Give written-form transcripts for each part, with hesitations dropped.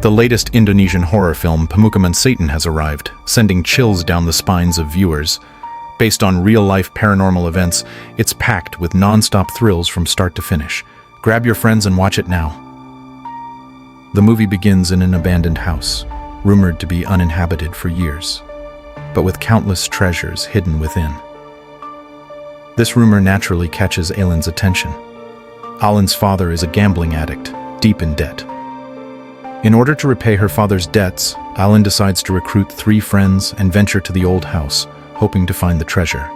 The latest Indonesian horror film, Pemukiman Satan, has arrived, sending chills down the spines of viewers. Based on real-life paranormal events, it's packed with non-stop thrills from start to finish. Grab your friends and watch it now. The movie begins in an abandoned house, rumored to be uninhabited for years, but with countless treasures hidden within. This rumor naturally catches Alan's attention. Alan's father is a gambling addict, deep in debt. In order to repay her father's debts, Alan decides to recruit 3 friends and venture to the old house, hoping to find the treasure.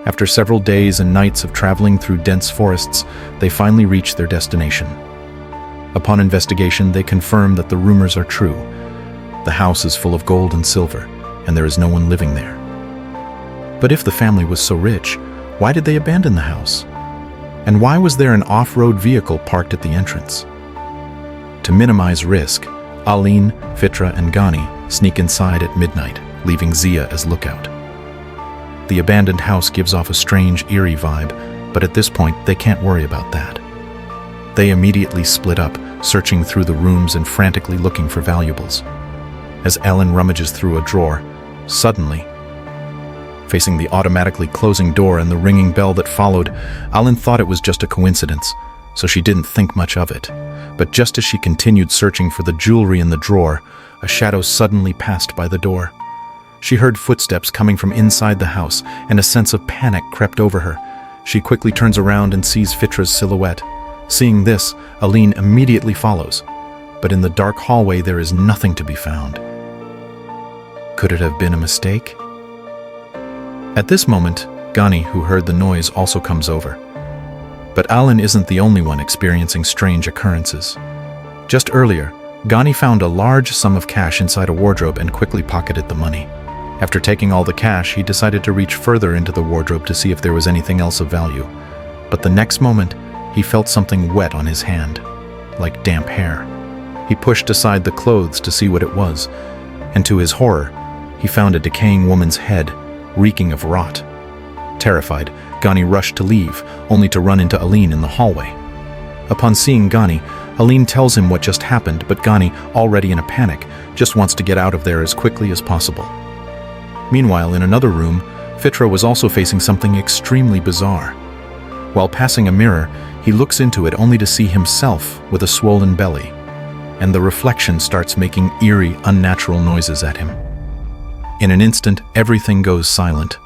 After several days and nights of traveling through dense forests, they finally reach their destination. Upon investigation, they confirm that the rumors are true. The house is full of gold and silver, and there is no one living there. But if the family was so rich, why did they abandon the house? And why was there an off-road vehicle parked at the entrance? To minimize risk, Aline, Fitra, and Ghani sneak inside at midnight, leaving Zia as lookout. The abandoned house gives off a strange, eerie vibe, but at this point, they can't worry about that. They immediately split up, searching through the rooms and frantically looking for valuables. As Alan rummages through a drawer, suddenly, facing the automatically closing door and the ringing bell that followed, Alan thought it was just a coincidence, so she didn't think much of it. But just as she continued searching for the jewelry in the drawer, a shadow suddenly passed by the door. She heard footsteps coming from inside the house, and a sense of panic crept over her. She quickly turns around and sees Fitra's silhouette. Seeing this, Aline immediately follows. But in the dark hallway, there is nothing to be found. Could it have been a mistake? At this moment, Ghani, who heard the noise, also comes over. But Alan isn't the only one experiencing strange occurrences. Just earlier, Ghani found a large sum of cash inside a wardrobe and quickly pocketed the money. After taking all the cash, he decided to reach further into the wardrobe to see if there was anything else of value. But the next moment, he felt something wet on his hand, like damp hair. He pushed aside the clothes to see what it was, and to his horror, he found a decaying woman's head, reeking of rot. Terrified, Ghani rushed to leave, only to run into Aline in the hallway. Upon seeing Ghani, Aline tells him what just happened, but Ghani, already in a panic, just wants to get out of there as quickly as possible. Meanwhile, in another room, Fitra was also facing something extremely bizarre. While passing a mirror, he looks into it only to see himself with a swollen belly, and the reflection starts making eerie, unnatural noises at him. In an instant, everything goes silent,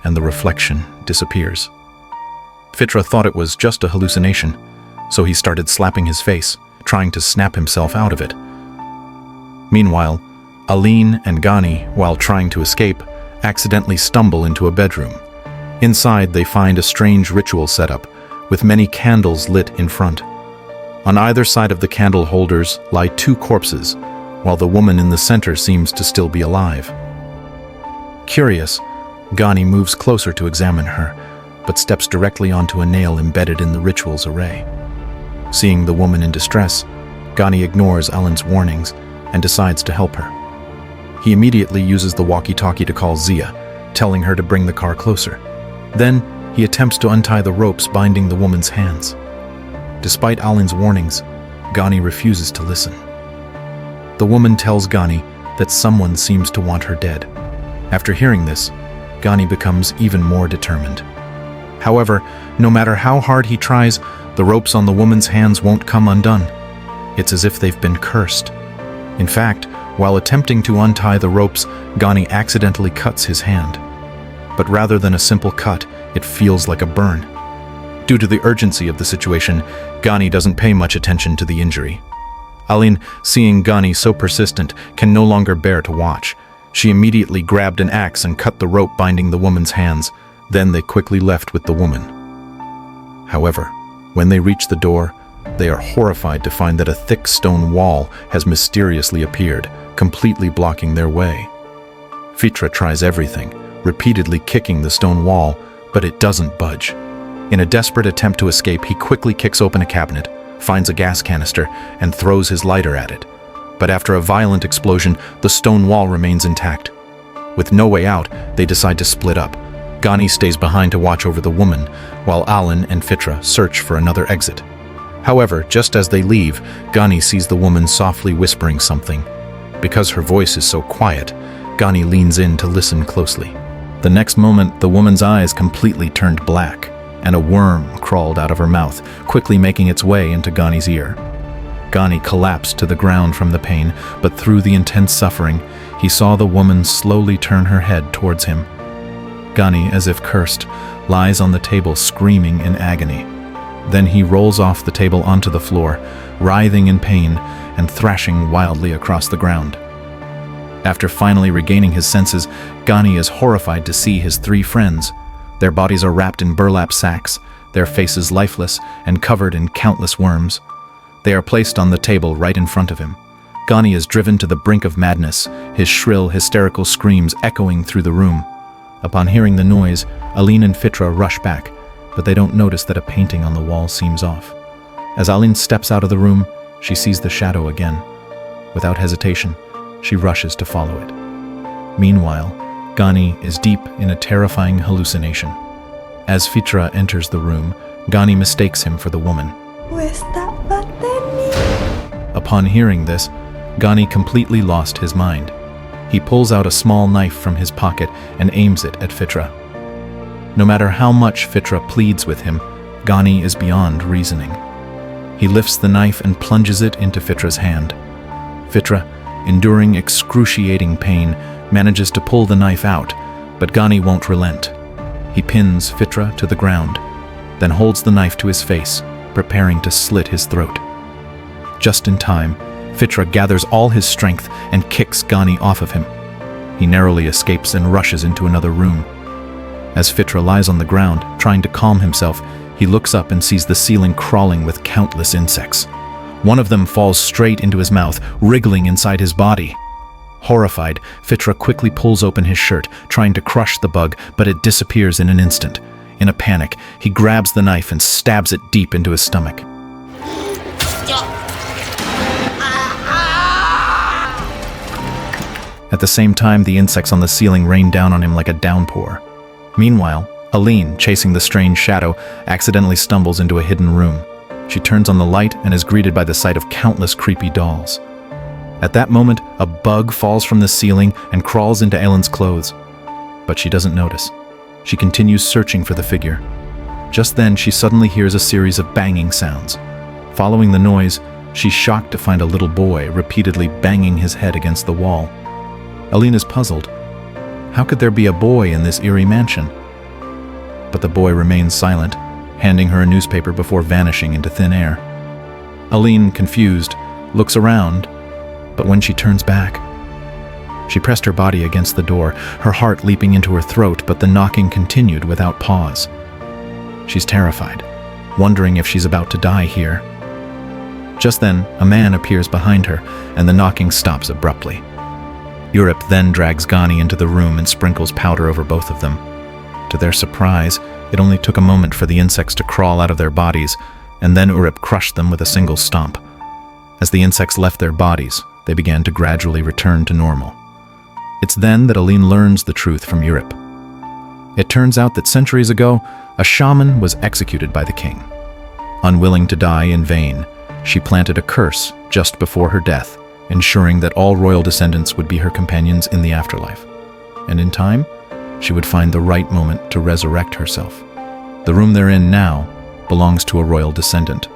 and the reflection disappears. Fitra thought it was just a hallucination, so he started slapping his face, trying to snap himself out of it. Meanwhile, Aline and Ghani, while trying to escape, accidentally stumble into a bedroom. Inside, they find a strange ritual setup, with many candles lit in front. On either side of the candle holders lie 2 corpses, while the woman in the center seems to still be alive. Curious, Ghani moves closer to examine her, but steps directly onto a nail embedded in the ritual's array. Seeing the woman in distress, Ghani ignores Alan's warnings and decides to help her. He immediately uses the walkie-talkie to call Zia, telling her to bring the car closer. Then, he attempts to untie the ropes binding the woman's hands. Despite Alan's warnings, Ghani refuses to listen. The woman tells Ghani that someone seems to want her dead. After hearing this, Ghani becomes even more determined. However, no matter how hard he tries, the ropes on the woman's hands won't come undone. It's as if they've been cursed. In fact, while attempting to untie the ropes, Ghani accidentally cuts his hand. But rather than a simple cut, it feels like a burn. Due to the urgency of the situation, Ghani doesn't pay much attention to the injury. Aline, seeing Ghani so persistent, can no longer bear to watch. She immediately grabbed an axe and cut the rope binding the woman's hands. Then they quickly left with the woman. However, when they reach the door, they are horrified to find that a thick stone wall has mysteriously appeared, completely blocking their way. Fitra tries everything, repeatedly kicking the stone wall, but it doesn't budge. In a desperate attempt to escape, he quickly kicks open a cabinet, finds a gas canister, and throws his lighter at it. But after a violent explosion, the stone wall remains intact. With no way out, they decide to split up. Ghani stays behind to watch over the woman, while Alan and Fitra search for another exit. However, just as they leave, Gani sees the woman softly whispering something. Because her voice is so quiet, Gani leans in to listen closely. The next moment, the woman's eyes completely turned black, and a worm crawled out of her mouth, quickly making its way into Gani's ear. Gani collapsed to the ground from the pain, but through the intense suffering, he saw the woman slowly turn her head towards him. Gani, as if cursed, lies on the table screaming in agony. Then he rolls off the table onto the floor, writhing in pain and thrashing wildly across the ground. After finally regaining his senses, Gani is horrified to see his three friends. Their bodies are wrapped in burlap sacks, their faces lifeless and covered in countless worms. They are placed on the table right in front of him. Gani is driven to the brink of madness, his shrill, hysterical screams echoing through the room. Upon hearing the noise, Aline and Fitra rush back, but they don't notice that a painting on the wall seems off. As Aline steps out of the room, she sees the shadow again. Without hesitation, she rushes to follow it. Meanwhile, Gani is deep in a terrifying hallucination. As Fitra enters the room, Gani mistakes him for the woman. Upon hearing this, Gani completely lost his mind. He pulls out a small knife from his pocket and aims it at Fitra. No matter how much Fitra pleads with him, Gani is beyond reasoning. He lifts the knife and plunges it into Fitra's hand. Fitra, enduring excruciating pain, manages to pull the knife out, but Gani won't relent. He pins Fitra to the ground, then holds the knife to his face, preparing to slit his throat. Just in time, Fitra gathers all his strength and kicks Gani off of him. He narrowly escapes and rushes into another room. As Fitra lies on the ground, trying to calm himself, he looks up and sees the ceiling crawling with countless insects. One of them falls straight into his mouth, wriggling inside his body. Horrified, Fitra quickly pulls open his shirt, trying to crush the bug, but it disappears in an instant. In a panic, he grabs the knife and stabs it deep into his stomach. At the same time, the insects on the ceiling rain down on him like a downpour. Meanwhile, Aline, chasing the strange shadow, accidentally stumbles into a hidden room. She turns on the light and is greeted by the sight of countless creepy dolls. At that moment, a bug falls from the ceiling and crawls into Ellen's clothes. But she doesn't notice. She continues searching for the figure. Just then, she suddenly hears a series of banging sounds. Following the noise, she's shocked to find a little boy repeatedly banging his head against the wall. Aline is puzzled. How could there be a boy in this eerie mansion? But the boy remains silent, handing her a newspaper before vanishing into thin air. Aline, confused, looks around, but when she turns back, she pressed her body against the door, her heart leaping into her throat, but the knocking continued without pause. She's terrified, wondering if she's about to die here. Just then, a man appears behind her, and the knocking stops abruptly. Europe then drags Gani into the room and sprinkles powder over both of them. To their surprise, it only took a moment for the insects to crawl out of their bodies, and then Urip crushed them with a single stomp. As the insects left their bodies, they began to gradually return to normal. It's then that Aline learns the truth from Europe. It turns out that centuries ago, a shaman was executed by the king. Unwilling to die in vain, she planted a curse just before her death, ensuring that all royal descendants would be her companions in the afterlife. And in time, she would find the right moment to resurrect herself. The room they're in now belongs to a royal descendant,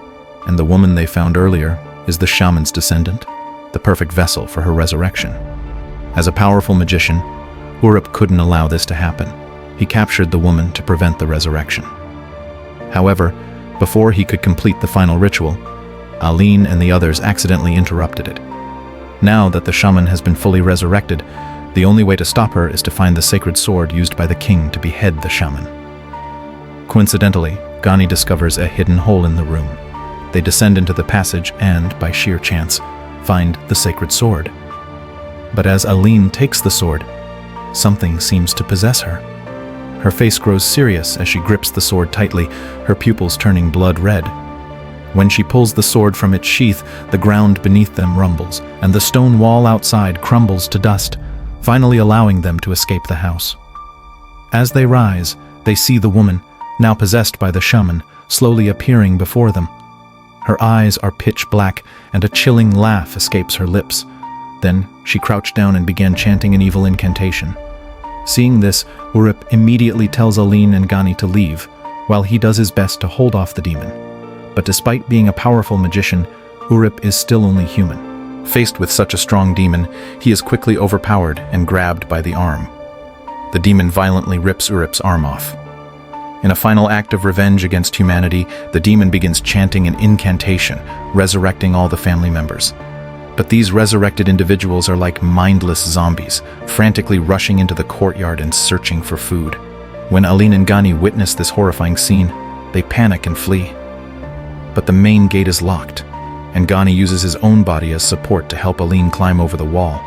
and the woman they found earlier is the shaman's descendant, the perfect vessel for her resurrection. As a powerful magician, Urip couldn't allow this to happen. He captured the woman to prevent the resurrection. However, before he could complete the final ritual, Aline and the others accidentally interrupted it. Now that the shaman has been fully resurrected, the only way to stop her is to find the sacred sword used by the king to behead the shaman. Coincidentally, Gani discovers a hidden hole in the room. They descend into the passage and, by sheer chance, find the sacred sword. But as Aline takes the sword, something seems to possess her. Her face grows serious as she grips the sword tightly, her pupils turning blood red. When she pulls the sword from its sheath, the ground beneath them rumbles, and the stone wall outside crumbles to dust, finally allowing them to escape the house. As they rise, they see the woman, now possessed by the shaman, slowly appearing before them. Her eyes are pitch black, and a chilling laugh escapes her lips. Then she crouched down and began chanting an evil incantation. Seeing this, Urip immediately tells Aline and Gani to leave, while he does his best to hold off the demon. But despite being a powerful magician, Urip is still only human. Faced with such a strong demon, he is quickly overpowered and grabbed by the arm. The demon violently rips Urip's arm off. In a final act of revenge against humanity, the demon begins chanting an incantation, resurrecting all the family members. But these resurrected individuals are like mindless zombies, frantically rushing into the courtyard and searching for food. When Aline and Gani witness this horrifying scene, they panic and flee. But the main gate is locked, and Gani uses his own body as support to help Aline climb over the wall.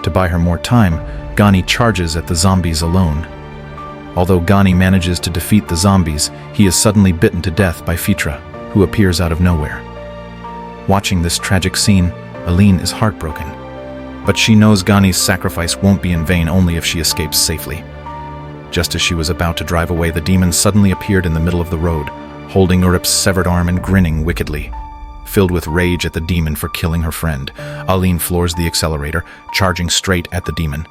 To buy her more time, Gani charges at the zombies alone. Although Gani manages to defeat the zombies, he is suddenly bitten to death by Fitra, who appears out of nowhere. Watching this tragic scene, Aline is heartbroken. But she knows Gani's sacrifice won't be in vain only if she escapes safely. Just as she was about to drive away, the demon suddenly appeared in the middle of the road, holding Urip's severed arm and grinning wickedly. Filled with rage at the demon for killing her friend, Aline floors the accelerator, charging straight at the demon.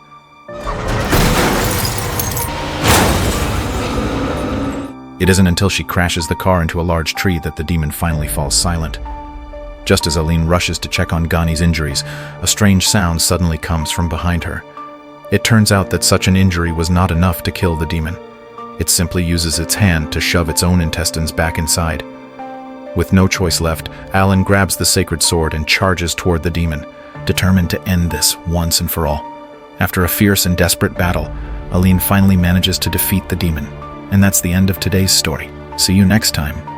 It isn't until she crashes the car into a large tree that the demon finally falls silent. Just as Aline rushes to check on Gani's injuries, a strange sound suddenly comes from behind her. It turns out that such an injury was not enough to kill the demon. It simply uses its hand to shove its own intestines back inside. With no choice left, Alan grabs the sacred sword and charges toward the demon, determined to end this once and for all. After a fierce and desperate battle, Aline finally manages to defeat the demon. And that's the end of today's story. See you next time.